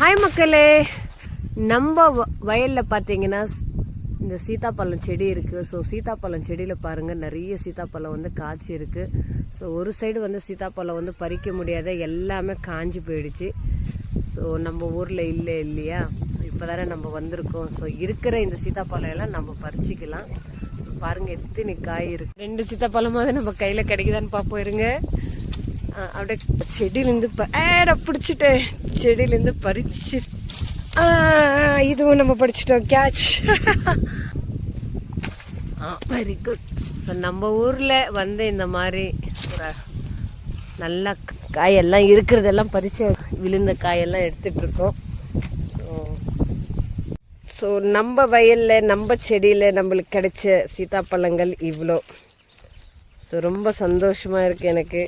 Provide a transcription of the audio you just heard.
Hi மக்களே, நம்ம வயலில் பார்த்தீங்கன்னா இந்த சீத்தாப்பழம் செடி இருக்குது. ஸோ சீத்தாப்பழம் செடியில் பாருங்கள் நிறைய சீத்தாப்பழம் வந்து காய்ச்சி இருக்குது. ஸோ ஒரு சைடு வந்து சீத்தாப்பழம் வந்து பறிக்க முடியாத எல்லாமே காஞ்சி போயிடுச்சு. ஸோ நம்ம ஊரில் இல்லையா, இப்போ தானே நம்ம வந்திருக்கோம். ஸோ இருக்கிற இந்த சீத்தாப்பழம் எல்லாம் நம்ம பறிச்சிக்கலாம். பாருங்கள் எத்தனை காய் இருக்குது. 2 சீத்தாப்பழமாவது நம்ம கையில் கிடைக்குதான்னு பார்ப்போம். இருங்க, அப்படியே செடியிலேருந்து பிடிச்சிட்டு செடியிலேருந்து பறிச்சு இதுவும் நம்ம படிச்சிட்டோம். கேட்ச். Very good. ஸோ நம்ம ஊரில் வந்து இந்த மாதிரி ஒரு நல்ல காயெல்லாம் இருக்கிறதெல்லாம் பறித்து விழுந்த காயெல்லாம் எடுத்துகிட்ருக்கோம். ஸோ நம்ம வயலில் நம்ம செடியில் நம்மளுக்கு கிடைச்ச சீத்தாப்பழங்கள் இவ்வளோ. ஸோ ரொம்ப சந்தோஷமாக இருக்குது எனக்கு.